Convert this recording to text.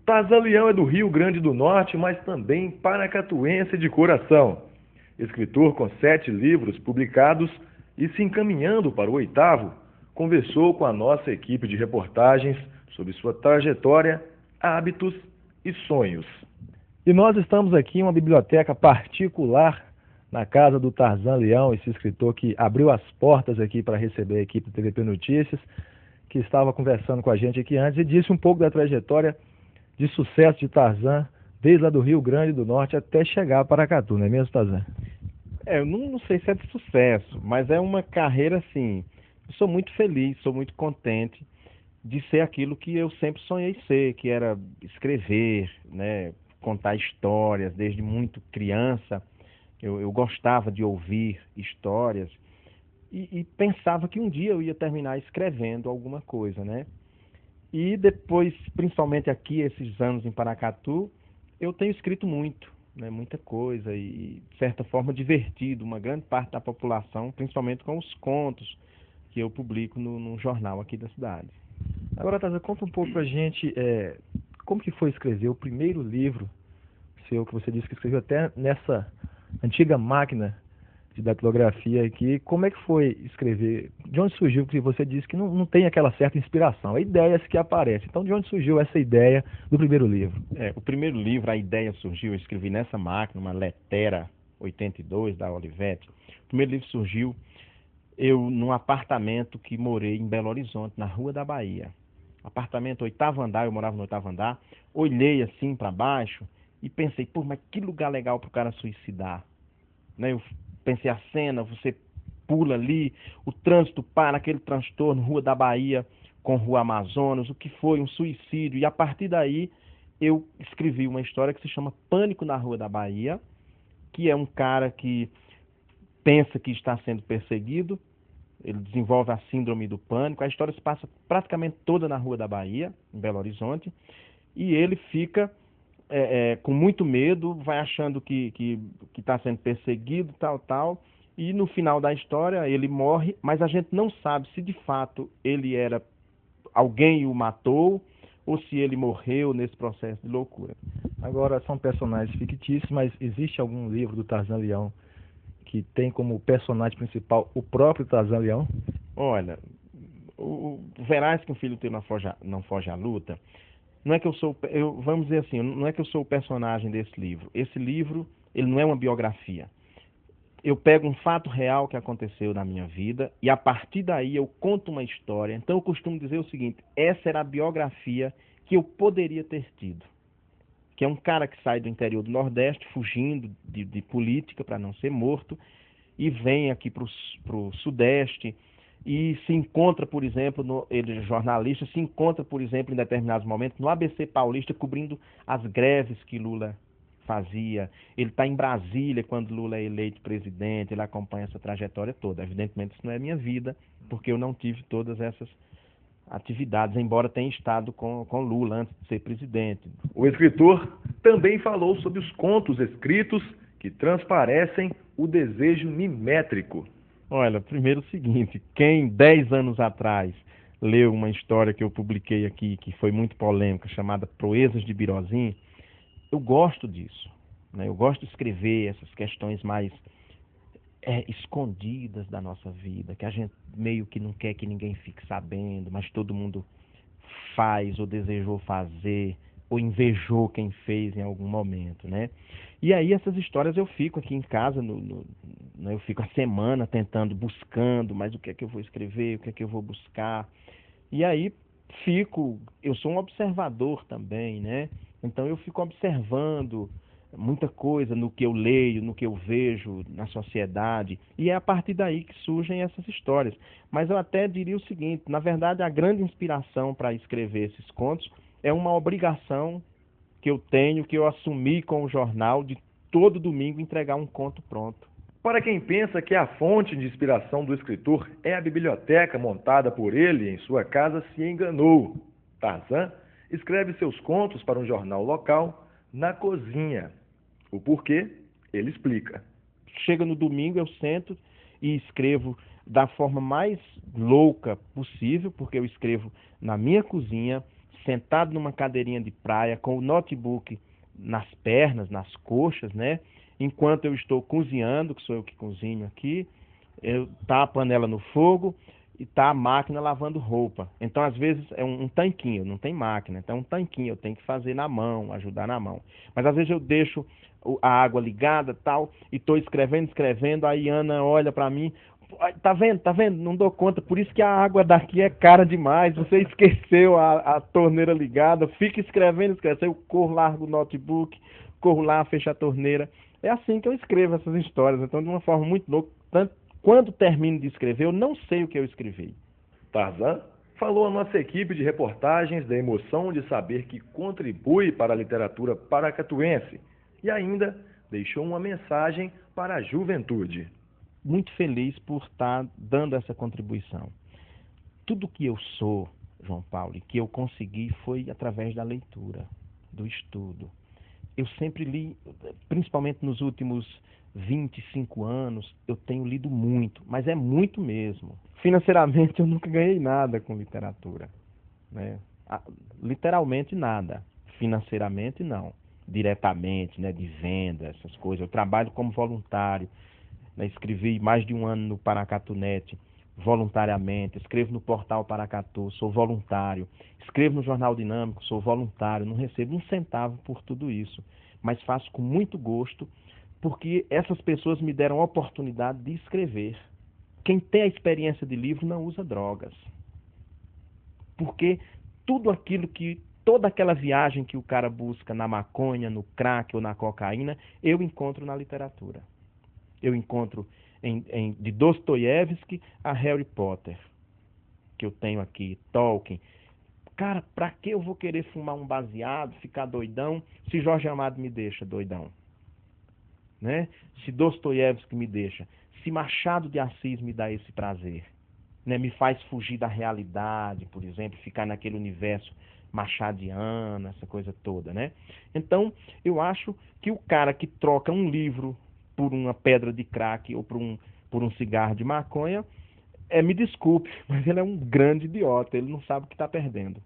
Tarzan Leão é do Rio Grande do Norte, mas também paracatuense de coração. Escritor com 7 livros publicados e se encaminhando para o 8º, conversou com a nossa equipe de reportagens sobre sua trajetória, hábitos e sonhos. E nós estamos aqui em uma biblioteca particular na casa do Tarzan Leão, esse escritor que abriu as portas aqui para receber a equipe do TVP Notícias, que estava conversando com a gente aqui antes e disse um pouco da trajetória de sucesso de Tarzan, desde lá do Rio Grande do Norte até chegar a Paracatu, não é mesmo, Tarzan? Eu não sei se é de sucesso, mas é uma carreira assim. Eu sou muito feliz, sou muito contente de ser aquilo que eu sempre sonhei ser, que era escrever, né, contar histórias desde muito criança. Eu gostava de ouvir histórias e pensava que um dia eu ia terminar escrevendo alguma coisa, né? E depois, principalmente aqui, esses anos em Paracatu, eu tenho escrito muito, né, muita coisa e, de certa forma, divertido uma grande parte da população, principalmente com os contos que eu publico num jornal aqui da cidade. Agora, Tarzan, conta um pouco pra gente como que foi escrever o primeiro livro seu, que você disse que escreveu até nessa antiga máquina de datilografia aqui. Como é que foi escrever? De onde surgiu? Porque você disse que não tem aquela certa inspiração, é ideias que aparecem. Então, de onde surgiu essa ideia do primeiro livro? O primeiro livro, a ideia surgiu, eu escrevi nessa máquina, uma Letera 82 da Olivetti. O primeiro livro surgiu eu num apartamento que morei em Belo Horizonte, na Rua da Bahia. Apartamento 8º andar, eu morava no 8º andar. Olhei assim para baixo e pensei, pô, mas que lugar legal para o cara suicidar, né? Eu pensei a cena, você pula ali, o trânsito para, aquele transtorno, Rua da Bahia com Rua Amazonas, o que foi um suicídio. E a partir daí eu escrevi uma história que se chama Pânico na Rua da Bahia, que é um cara que pensa que está sendo perseguido, ele desenvolve a síndrome do pânico. A história se passa praticamente toda na Rua da Bahia, em Belo Horizonte, e ele fica com muito medo, vai achando que está sendo perseguido, tal, e no final da história ele morre, mas a gente não sabe se de fato alguém o matou ou se ele morreu nesse processo de loucura. Agora, são personagens fictícios, mas existe algum livro do Tarzan Leão que tem como personagem principal o próprio Tarzan Leão? Olha, verás que um filho teu não foge à luta. Não é que vamos dizer assim, não é que eu sou o personagem desse livro. Esse livro, ele não é uma biografia. Eu pego um fato real que aconteceu na minha vida e a partir daí eu conto uma história. Então eu costumo dizer o seguinte: essa era a biografia que eu poderia ter tido. Que é um cara que sai do interior do Nordeste, fugindo de política para não ser morto, e vem aqui para o Sudeste e se encontra, por exemplo, ele é jornalista, se encontra, por exemplo, em determinados momentos, no ABC Paulista, cobrindo as greves que Lula fazia. Ele está em Brasília quando Lula é eleito presidente, ele acompanha essa trajetória toda. Evidentemente, isso não é minha vida, porque eu não tive todas essas atividades, embora tenha estado com Lula antes de ser presidente. O escritor também falou sobre os contos escritos que transparecem o desejo mimétrico. Olha, primeiro o seguinte, quem 10 anos atrás leu uma história que eu publiquei aqui, que foi muito polêmica, chamada Proezas de Birozim, eu gosto disso, né? Eu gosto de escrever essas questões mais escondidas da nossa vida, que a gente meio que não quer que ninguém fique sabendo, mas todo mundo faz ou desejou fazer, ou invejou quem fez em algum momento, né? E aí essas histórias eu fico aqui em casa, eu fico a semana tentando, buscando, mas o que é que eu vou escrever, o que é que eu vou buscar? E aí eu sou um observador também, né? Então eu fico observando muita coisa no que eu leio, no que eu vejo na sociedade, e é a partir daí que surgem essas histórias. Mas eu até diria o seguinte, na verdade a grande inspiração para escrever esses contos é uma obrigação que eu tenho, que eu assumi com o jornal, de todo domingo entregar um conto pronto. Para quem pensa que a fonte de inspiração do escritor é a biblioteca montada por ele em sua casa, se enganou. Tarzan escreve seus contos para um jornal local na cozinha. O porquê, ele explica. Chega no domingo, eu sento e escrevo da forma mais louca possível, porque eu escrevo na minha cozinha, sentado numa cadeirinha de praia, com o notebook nas pernas, nas coxas, né? Enquanto eu estou cozinhando, que sou eu que cozinho aqui, tá a panela no fogo e tá a máquina lavando roupa. Então, às vezes, é um tanquinho, não tem máquina, então é um tanquinho, eu tenho que fazer na mão, ajudar na mão. Mas, às vezes, eu deixo a água ligada tal, e estou escrevendo, aí Ana olha para mim, tá vendo, não dou conta, por isso que a água daqui é cara demais, você esqueceu a torneira ligada, fica escrevendo, eu corro, largo o notebook, corro lá, fecho a torneira. É assim que eu escrevo essas histórias, então de uma forma muito louca. Quando termino de escrever, eu não sei o que eu escrevi. Tarzan falou à nossa equipe de reportagens da emoção de saber que contribui para a literatura paracatuense e ainda deixou uma mensagem para a juventude. Muito feliz por estar dando essa contribuição. Tudo que eu sou, João Paulo, e que eu consegui foi através da leitura, do estudo. Eu sempre li, principalmente nos últimos 25 anos, eu tenho lido muito, mas é muito mesmo. Financeiramente eu nunca ganhei nada com literatura, né? Literalmente nada. Financeiramente não. Diretamente, né, de venda, essas coisas. Eu trabalho como voluntário, né? Escrevi mais de um ano no Paracatu.net, voluntariamente, escrevo no portal Paracatu, sou voluntário, escrevo no Jornal Dinâmico, sou voluntário, não recebo um centavo por tudo isso, mas faço com muito gosto, porque essas pessoas me deram a oportunidade de escrever. Quem tem a experiência de livro não usa drogas, porque toda aquela viagem que o cara busca na maconha, no crack ou na cocaína, eu encontro na literatura. Eu encontro de Dostoiévski a Harry Potter, que eu tenho aqui, Tolkien. Cara, pra que eu vou querer fumar um baseado, ficar doidão, se Jorge Amado me deixa doidão? Né? Se Dostoiévski me deixa, se Machado de Assis me dá esse prazer, né? Me faz fugir da realidade, por exemplo, ficar naquele universo machadiano, essa coisa toda, né? Então, eu acho que o cara que troca um livro por uma pedra de crack ou por um cigarro de maconha, me desculpe, mas ele é um grande idiota, ele não sabe o que está perdendo.